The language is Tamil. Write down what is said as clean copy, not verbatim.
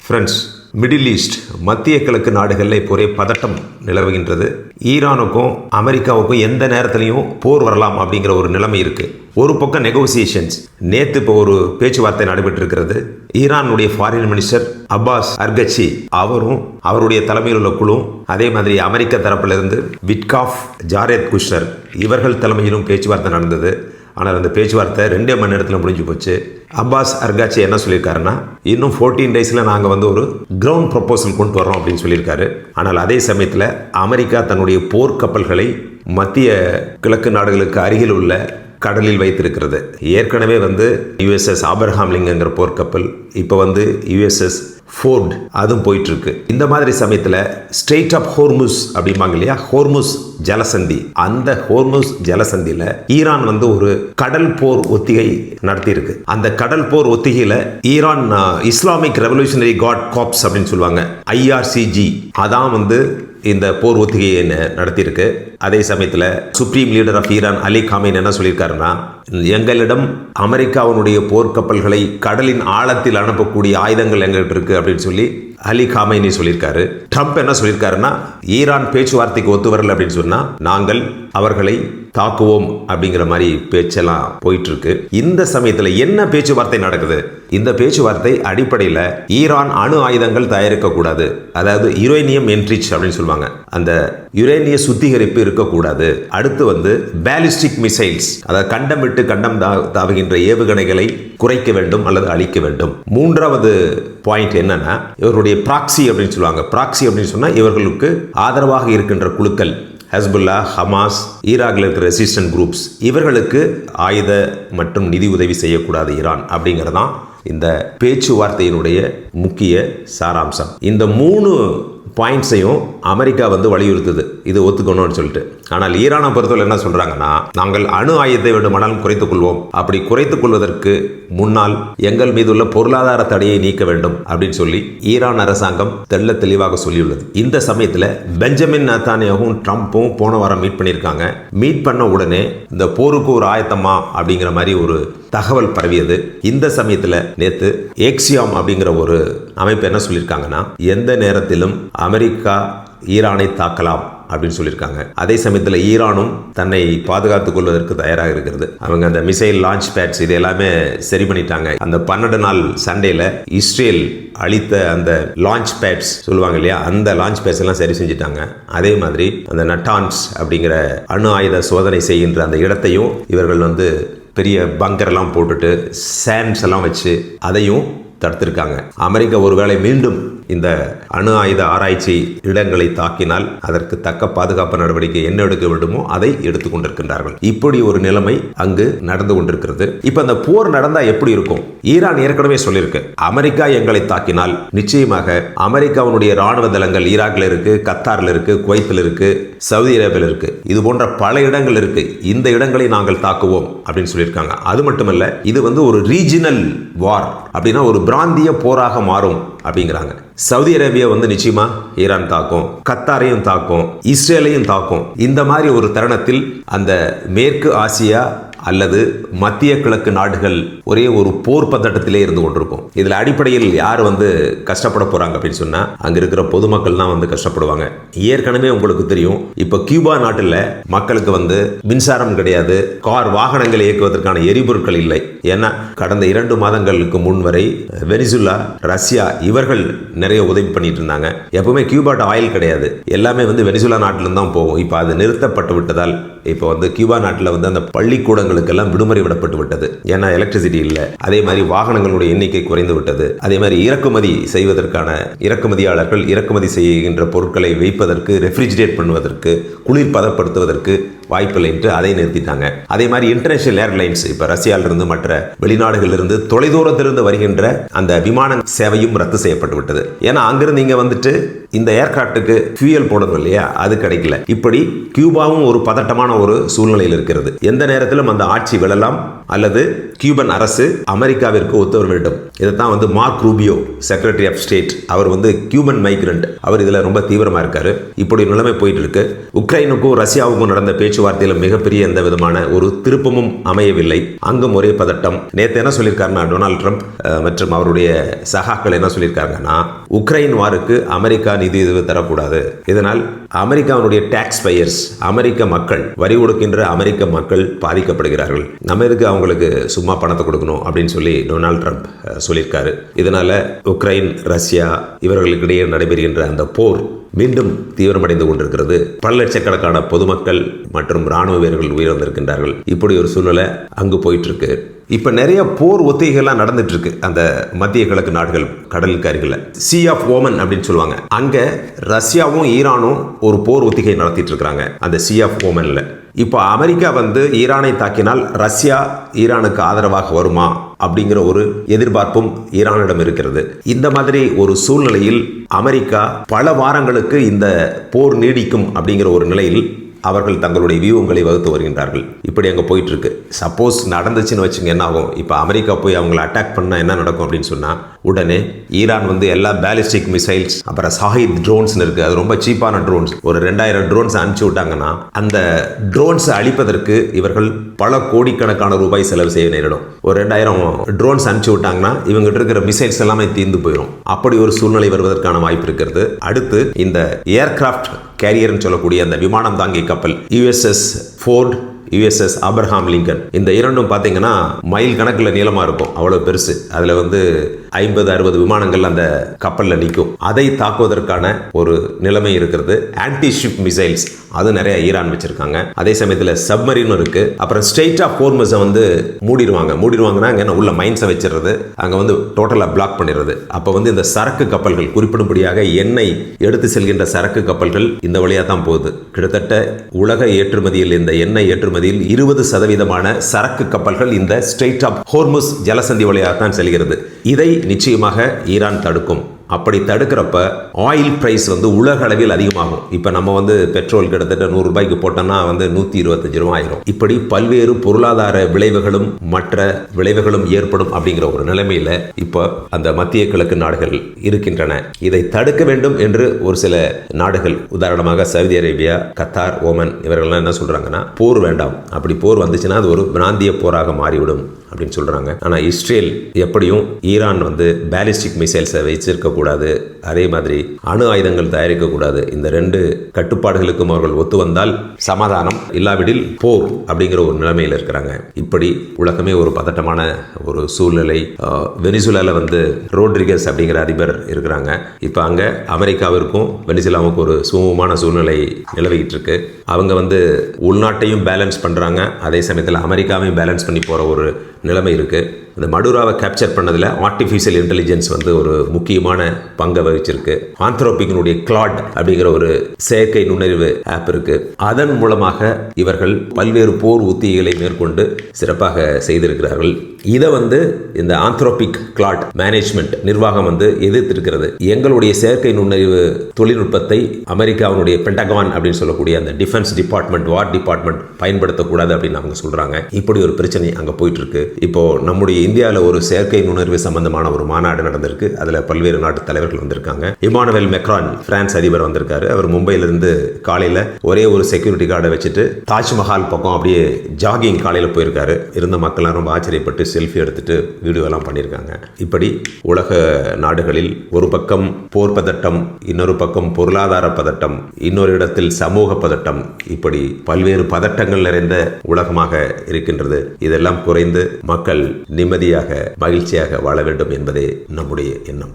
ஃப்ரெண்ட்ஸ், மிடில் ஈஸ்ட் மத்திய கிழக்கு நாடுகளில் இப்போ ஒரே பதட்டம் நிலவுகின்றது. ஈரானுக்கும் அமெரிக்காவுக்கும் எந்த நேரத்திலையும் போர் வரலாம் அப்படிங்கிற ஒரு நிலைமை இருக்குது. ஒரு பக்கம் நெகோசியேஷன்ஸ், நேற்று இப்போ ஒரு பேச்சுவார்த்தை நடைபெற்றிருக்கிறது. ஈரானுடைய ஃபாரின் மினிஸ்டர் அப்பாஸ் அர்கச்சி அவரும் அவருடைய தலைமையில் உள்ள குழு, அதே மாதிரி அமெரிக்க தரப்பிலிருந்து விட்காஃப், ஜாரேத் குஷ்னர் இவர்கள் தலைமையிலும் பேச்சுவார்த்தை நடந்தது. ஆனால் அந்த பேச்சுவார்த்தை 2 மணி நேரத்தில் முடிஞ்சு போச்சு. அப்பாஸ் அர்காச்சி என்ன சொல்லியிருக்காருன்னா, இன்னும் 14 டேஸில் நாங்கள் ஒரு கிரவுண்ட் ப்ரொப்போசல் கொண்டு வர்றோம் அப்படின்னு சொல்லியிருக்காரு. ஆனால் அதே சமயத்தில் அமெரிக்கா தன்னுடைய போர்க்கப்பல்களை மத்திய கிழக்கு நாடுகளுக்கு அருகில் உள்ள கடலில் வைத்திருக்கிறது. ஏற்கனவே USS ஆப்ரஹாம் லிங்கங்கிற போர்க்கப்பல், இப்போ USS ஃபோர்ட் அதுவும் போயிட்டு இருக்கு. இந்த மாதிரி சமயத்தில் ஸ்ட்ரெயிட் ஆஃப் ஹோர்முஸ் அப்படிம்பாங்க இல்லையா, ஹோர்முஸ் ஜலசந்தி, அந்த ஹோர்முஸ் ஜலசந்தியில் ஈரான் ஒரு கடல் போர் ஒத்திகை நடத்தி இருக்கு. அந்த கடல் போர் ஒத்திகையில் Iran Islamic revolutionary card corps அப்படின்னு சொல்லுவாங்க, IRCG, அதான் இந்த போர் ஒத்திகையை நடத்தியிருக்கு. அதே சமயத்தில் supreme leader of Iran Ali Khamenei என்ன சொல்லியிருக்காருன்னா, எங்களிடம் அமெரிக்காவினுடைய போர்க்கப்பல்களை கடலின் ஆழத்தில் அனுப்பக்கூடிய ஆயுதங்கள் எங்கள்கிட்ட இருக்கு அப்படின்னு சொல்லி அலி காமேனி சொல்லியிருக்காரு. ட்ரம்ப் என்ன சொல்லியிருக்காருன்னா, ஈரான் பேச்சுவார்த்தைக்கு ஒத்து வரல அப்படின்னு சொன்னா நாங்கள் அவர்களை தாக்குவோம் அப்படிங்கிற மாதிரி பேச்செல்லாம் போயிட்டு இருக்கு. இந்த சமயத்தில் என்ன பேச்சுவார்த்தை நடக்குது? இந்த பேச்சுவார்த்தை அடிப்படையில் ஈரான் அணு ஆயுதங்கள் தயாரிக்க கூடாது, அதாவது யுரேனியம் என்ரிச் அப்படின்னு சொல்லுவாங்க, அந்த யுரேனிய சுத்திகரிப்பு இருக்கக்கூடாது. அடுத்து பேலிஸ்டிக் மிசைல்ஸ், அதாவது கண்டம் விட்டு கண்டம் தாவுகின்ற ஏவுகணைகளை குறைக்க வேண்டும் அல்லது அழிக்க வேண்டும். மூன்றாவது பாயிண்ட் என்னன்னா, இவருடைய ப்ராக்சி அப்படின்னு சொல்லுவாங்க. ப்ராக்சி அப்படின்னு சொன்னா இவர்களுக்கு ஆதரவாக இருக்கின்ற குழுக்கள், ஹெஸ்புல்லா, ஹமாஸ், ஈராக்கில் இருக்கிற ரெசிஸ்டன்ட் குரூப்ஸ், இவர்களுக்கு ஆயுத மற்றும் நிதி உதவி செய்யக்கூடாது ஈரான் அப்படிங்கிறதான் இந்த பேச்சுவார்த்தையினுடைய முக்கிய சாராம்சம். இந்த 3 பாயிண்ட்ஸையும் அமெரிக்கா வலியுறுத்துது, இது ஒத்துக்கணும்னு சொல்லிட்டு. ஆனால் ஈரானை பொறுத்தவரை என்ன சொல்றாங்கன்னா, நாங்கள் அணு ஆயுதத்தை வேண்டுமானாலும் குறைத்துக் கொள்வோம், அப்படி குறைத்துக் கொள்வதற்கு முன்னால் எங்கள் மீது உள்ள பொருளாதார தடையை நீக்க வேண்டும் அப்படின்னு சொல்லி ஈரான் அரசாங்கம் தெள்ள தெளிவாக சொல்லியுள்ளது. இந்த சமயத்தில் பெஞ்சமின் நேதன்யாகும் ட்ரம்ப்பும் போன வாரம் மீட் பண்ணியிருக்காங்க. மீட் பண்ண உடனே இந்த போருக்கு ஒரு ஆயத்தமா அப்படிங்கிற மாதிரி ஒரு தகவல் பரவியது. இந்த சமயத்தில் நேற்று ஏக்சியாம் அப்படிங்கிற ஒரு அமைப்பு என்ன சொல்லியிருக்காங்கன்னா, எந்த நேரத்திலும் அமெரிக்கா ஈரானை தாக்கலாம் அப்படின்னு சொல்லியிருக்காங்க. அதே சமயத்தில் ஈரானும் தன்னை பாதுகாத்துக் கொள்வதற்கு தயாராக இருக்கிறது. அவங்க அந்த மிசைல் லான்ச் பேட்ஸ் இது எல்லாமே சரி பண்ணிட்டாங்க. அந்த 12 நாள் சண்டேல இஸ்ரேல் அளித்த அந்த லான்ச் பேட்ஸ் சொல்லுவாங்க இல்லையா, அந்த லான்ச் பேட்ஸ் எல்லாம் சரி செஞ்சுட்டாங்க. அதே மாதிரி அந்த நட்டான்ஸ் அப்படிங்கிற அணு ஆயுத சோதனை செய்கின்ற அந்த இடத்தையும் இவர்கள் பெரிய பங்கர் எல்லாம் போட்டுட்டு சாண்ட்ஸ் எல்லாம் வச்சு அதையும் தடுத்திருக்காங்க. அமெரிக்கா ஒருவேளை மீண்டும் இந்த அணு ஆயுத ஆராய்ச்சி இடங்களை தாக்கினால் அதற்கு தக்க பாதுகாப்பு நடவடிக்கை என்ன எடுக்க வேண்டுமோ அதை எடுத்துக் கொண்டிருக்கின்றார்கள். இப்படி ஒரு நிலைமை அங்கு நடந்து கொண்டிருக்கிறது. இப்ப அந்த போர் நடந்தா எப்படி இருக்கும்? ஈரான் ஏற்கனவே சொல்லியிருக்கு, அமெரிக்கா எங்களை தாக்கினால் நிச்சயமாக அமெரிக்காவுடைய ராணுவ தளங்கள் ஈராக்ல இருக்கு, கத்தார்ல இருக்கு, குவைத்தில் இருக்கு, சவுதி அரேபியாவில் இருக்கு, இது போன்ற பல இடங்கள் இருக்கு, இந்த இடங்களை நாங்கள் தாக்குவோம் அப்படின்னு சொல்லியிருக்காங்க. அது மட்டுமல்ல, இது ஒரு ரீஜினல் வார், அப்படின்னா ஒரு பிராந்திய போராக மாறும் அப்படிங்கிறாங்க. சவுதி அரேபியா நிச்சயமா ஈரான் தாக்கும், கத்தாரையும் தாக்கும், இஸ்ரேலையும் தாக்கும். இந்த மாதிரி ஒரு தருணத்தில் அந்த மேற்கு ஆசியா அல்லது மத்திய கிழக்கு நாடுகள் ஒரே ஒரு போர் பதட்டத்திலே இருந்து கொண்டிருக்கும். இதுல அடிப்படையில் யார் கஷ்டப்பட போறாங்க அப்படின்னு சொன்னா, அங்க இருக்கிற பொதுமக்கள் தான் கஷ்டப்படுவாங்க. ஏற்கனவே உங்களுக்கு தெரியும், இப்ப கியூபா நாட்டில் மக்களுக்கு மின்சாரம் கிடையாது, கார் வாகனங்களை இயக்குவதற்கான எரிபொருட்கள் இல்லை. ஏன்னா கடந்த 2 மாதங்களுக்கு முன் வரை வெனிசுலா, ரஷ்யா இவர்கள் நிறைய உதவி பண்ணிட்டு இருந்தாங்க. எப்பவுமே கியூபாட்ட ஆயில் கிடையாது, எல்லாமே வெனிசுலா நாட்டிலிருந்து தான் போகும். இப்ப அது நிறுத்தப்பட்டு விட்டதால் இப்போ கியூபா நாட்டில் அந்த பள்ளிக்கூடங்களுக்கெல்லாம் விடுமுறை விடப்பட்டு விட்டது. ஏன்னா எலக்ட்ரிசிட்டி இல்லை. அதே மாதிரி வாகனங்களுடைய எண்ணிக்கை குறைந்து விட்டது. அதே மாதிரி இறக்குமதி செய்வதற்கான இறக்குமதியாளர்கள் இறக்குமதி செய்கின்ற பொருட்களை வைப்பதற்கு, ரெஃப்ரிஜிரேட் பண்ணுவதற்கு, குளிர் பதப்படுத்துவதற்கு வாய்ப்பில்லை என்று அதை நிறுத்திட்டாங்க. அதே மாதிரி இன்டர்நேஷனல் ஏர்லைன்ஸ், இப்ப ரஷ்யாவிலிருந்து மற்ற வெளிநாடுகளிலிருந்து தொலைதூரத்திலிருந்து வருகின்ற அந்த விமான சேவையும் ரத்து செய்யப்பட்டு விட்டது. ஏன்னா அங்கிருந்து இங்க இந்த ஏர்கிராப்டுக்கு ஃபியூயல் போடணும் இல்லையா, அது கிடைக்கல. இப்படி கியூபாவும் ஒரு பதட்டமான ஒரு சூழ்நிலையில் இருக்கிறது. எந்த நேரத்திலும் அந்த ஆட்சி விழலாம் அல்லது கியூபன் அரசு அமெரிக்காவிற்கு ஒத்துவர வேண்டும். இதைத்தான் Mark Rubio, secretary of state, அவர் கியூபன் மைக்ரண்ட், அவர் இதுல ரொம்ப தீவிரமா இருக்காரு. இப்படி நிலைமை போயிட்டு இருக்கு. உக்ரைனுக்கும் ரஷ்யாவுக்கும் நடந்த பேச்சு பேச்சுவார்த்தையில் மிகப்பெரிய எந்த விதமான ஒரு திருப்பமும் அமையவில்லை. அங்கும் ஒரே பதட்டம். நேற்று என்ன சொல்லியிருக்காருன்னா டொனால்ட் ட்ரம்ப் மற்றும் அவருடைய சகாக்கள் என்ன சொல்லியிருக்காங்கன்னா, உக்ரைன் வாருக்கு அமெரிக்கா நிதி தரக்கூடாது. இதனால் அமெரிக்காவுடைய டாக்ஸ் பேயர்ஸ், அமெரிக்க மக்கள், வரி கொடுக்கின்ற அமெரிக்க மக்கள் பாதிக்கப்படுகிறார்கள். நம்ம எதுக்கு அவங்களுக்கு சும்மா பணத்தை கொடுக்கணும் அப்படின்னு சொல்லி டொனால்ட் ட்ரம்ப் சொல்லியிருக்காரு. இதனால உக்ரைன், ரஷ்யா இவர்களுக்கிடையே நடைபெறுகின்ற அந்த போர் மீண்டும் தீவிரமடைந்து கொண்டிருக்கிறது. பல லட்சக்கணக்கான பொதுமக்கள் மற்றும் ராணுவ வீரர்கள் உயிரிழந்திருக்கின்றார்கள். இப்படி ஒரு சூழ்நிலை அங்கு போயிட்டு இருக்கு. இப்ப நிறைய போர் ஒத்திகைகள்லாம் நடந்துட்டு இருக்கு அந்த மத்திய கிழக்கு நாடுகள் கடலுக்கு அருகில். சி ஆஃப் ஓமன் அப்படின்னு சொல்லுவாங்க. அங்க ரஷ்யாவும் ஈரானும் ஒரு போர் ஒத்திகை நடத்திட்டு இருக்கிறாங்க அந்த சி ஆஃப் ஓமன்ல. இப்போ அமெரிக்கா ஈரானை தாக்கினால் ரஷ்யா ஈரானுக்கு ஆதரவாக வருமா அப்படிங்கிற ஒரு எதிர்பார்ப்பும் ஈரானிடம் இருக்கிறது. இந்த மாதிரி ஒரு சூழ்நிலையில் அமெரிக்கா பல வாரங்களுக்கு இந்த போர் நீடிக்கும் அப்படிங்கிற ஒரு நிலையில் அவர்கள் தங்களுடைய வியூகங்களை வகுத்து வருகின்றார்கள். இப்படி அங்கே போயிட்டு இருக்கு. சப்போஸ் நடந்துச்சுன்னு வச்சுங்க, என்ன ஆகும்? இப்போ அமெரிக்கா போய் அவங்களை அட்டாக் பண்ணால் என்ன நடக்கும் அப்படின்னு சொன்னால், உடனே ஈரான் எல்லா பேலிஸ்டிக் மிசைல்ஸ், அப்புறம் சாஹித் ட்ரோன்ஸ் இருக்கு, அது ரொம்ப சீப்பான ட்ரோன்ஸ், ஒரு 2000 ட்ரோன்ஸ் அனுப்பிச்சு விட்டாங்கன்னா அந்த ட்ரோன்ஸை அழிப்பதற்கு இவர்கள் பல கோடிக்கணக்கான ரூபாய் செலவு செய்ய நேரிடும். ஒரு 2000 ட்ரோன்ஸ் அனுப்பிச்சு விட்டாங்கன்னா இவங்ககிட்ட இருக்கிற மிசைல்ஸ் எல்லாமே தீர்ந்து போயிடும். அப்படி ஒரு சூழ்நிலை வருவதற்கான வாய்ப்பு இருக்கிறது. அடுத்து இந்த ஏர்கிராஃப்ட் கேரியர்னு சொல்லக்கூடிய அந்த விமானம் தாங்கி கப்பல் USS Ford, USS Abraham Lincoln, இந்த இரண்டும் பார்த்தீங்கன்னா மைல் கணக்கில் நீளமாக இருக்கும். அவ்வளோ பெருசு. அதில் 50-60 விமானங்கள் அந்த கப்பலில் நிற்கும். அதை தாக்குவதற்கான ஒரு நிலைமை இருக்கிறது. ஆன்டி ஷிப் மிசைல்ஸ் அது நிறைய ஈரான் வச்சிருக்காங்க. அதே சமயத்தில் சப்மரீனும் இருக்கு. அப்புறம் ஸ்ட்ரெயிட் ஆஃப் ஹோர்முஸை மூடிடுவாங்கன்னா அங்கே உள்ள மைன்ஸை வச்சிடுறது, அங்கே டோட்டலாக பிளாக் பண்ணிடுறது. அப்போ இந்த சரக்கு கப்பல்கள், குறிப்பிடும்படியாக எண்ணெய் எடுத்து செல்கின்ற சரக்கு கப்பல்கள் இந்த வழியாக தான் போகுது. கிட்டத்தட்ட உலக ஏற்றுமதியில், இந்த எண்ணெய் ஏற்றுமதியில் 20% சரக்கு கப்பல்கள் இந்த ஸ்ட்ரெயிட் ஆஃப் ஹோர்முஸ் ஜலசந்தி வழியாக தான் செல்கிறது. இதை நிச்சயமாக ஈரான் தடுக்கும். அப்படி தடுக்கிறப்ப ஆயில் பிரைஸ் உலக அளவில் அதிகமாகும். இப்போ நம்ம பெட்ரோல் கிட்டத்தட்ட 100 ரூபாய்க்கு போட்டோம்னா 125 ரூபாய் ஆயிரும். இப்படி பல்வேறு பொருளாதார விளைவுகளும் மற்ற விளைவுகளும் ஏற்படும் அப்படிங்கிற ஒரு நிலைமையில இப்போ அந்த மத்திய கிழக்கு நாடுகள் இருக்கின்றன. இதை தடுக்க வேண்டும் என்று ஒரு சில நாடுகள், உதாரணமாக சவுதி அரேபியா, கத்தார், ஓமன், இவர்கள்லாம் என்ன சொல்றாங்கன்னா, போர் வேண்டாம், அப்படி போர் வந்துச்சுன்னா அது ஒரு பிராந்திய போராக மாறிவிடும் அப்படின்னு சொல்றாங்க. ஆனா இஸ்ரேல் எப்படியும் ஈரான் பேலிஸ்டிக் மிசைல்ஸை வச்சிருக்க கூடாது, அதே மாதிரி அணு ஆயுதங்கள் தயாரிக்க கூடாது. இந்த 2 கட்டுப்பாடுகளுக்கும் அவர்கள் ஒத்து வந்தால் சமாதானம், இல்லாவிடில் போர் அப்படிங்கிற ஒரு நிலைமையில் இருக்கிறாங்க. இப்படி உலகமே ஒரு பதட்டமான ஒரு சூழ்நிலை. வெனிசுலால ரோட்ரிகஸ் அப்படிங்கிற அதிபர் இருக்கிறாங்க. இப்போ அங்க அமெரிக்காவிற்கும் வெனிசுலாவுக்கும் ஒரு சுமூகமான சூழ்நிலை நிலவிக்கிட்டு இருக்கு. அவங்க உள்நாட்டையும் பேலன்ஸ் பண்றாங்க, அதே சமயத்தில் அமெரிக்காவையும் பேலன்ஸ் பண்ணி போற ஒரு நிலைமை இருக்கு. இந்த மடுராவை கேப்சர் பண்ணதில் ஆர்டிஃபிஷியல் இன்டெலிஜென்ஸ் ஒரு முக்கியமான பங்கை வகிச்சிருக்கு. ஆந்த்ரோபிக்கினுடைய கிளாட் அப்படிங்கிற ஒரு செயற்கை நுண்ணறிவு ஆப் இருக்கு. அதன் மூலமாக இவர்கள் பல்வேறு போர் உத்திகளை மேற்கொண்டு சிறப்பாக செய்திருக்கிறார்கள். இதை இந்த ஆந்த்ரோபிக் கிளாட் மேனேஜ்மெண்ட் நிர்வாகம் எதிர்த்திருக்கிறது. எங்களுடைய செயற்கை நுண்ணறிவு தொழில்நுட்பத்தை அமெரிக்காவுடைய பென்டகான் அப்படின்னு சொல்லக்கூடிய அந்த டிஃபென்ஸ் டிபார்ட்மெண்ட், வார் டிபார்ட்மெண்ட் பயன்படுத்தக்கூடாது அப்படின்னு அவங்க சொல்றாங்க. இப்படி ஒரு பிரச்சனை அங்கே போயிட்டு இருக்கு. இப்போ நம்முடைய இந்தியாவில் ஒரு செயற்கை நுண்ணறிவு சம்பந்தமான ஒரு மாநாடு நடந்திருக்கு. அதில் பல்வேறு நாட்டு தலைவர்கள் வந்திருக்காங்க. இமானுவேல் மெக்ரான், பிரான்ஸ் அதிபர் வந்திருக்காரு. அவர் மும்பையிலிருந்து காலையில் ஒரே ஒரு செக்யூரிட்டி கார்டை வச்சுட்டு தாஜ்மஹால் பக்கம் அப்படியே ஜாகிங் காலையில் போயிருக்காரு. இருந்த மக்கள்லாம் ரொம்ப ஆச்சரியப்பட்டு செல்ஃபி எடுத்துட்டு வீடியோ எல்லாம் பண்ணியிருக்காங்க. இப்படி உலக நாடுகளில் ஒரு பக்கம் போர் பதட்டம், இன்னொரு பக்கம் பொருளாதார பதட்டம், இன்னொரு இடத்தில் சமூக பதட்டம், இப்படி பல்வேறு பதட்டங்கள் நிறைந்த உலகமாக இருக்கின்றது. இதெல்லாம் குறைந்து மக்கள் நிம்மதியாக மகிழ்ச்சியாக வாழ வேண்டும் என்பதே நம்முடைய எண்ணம்.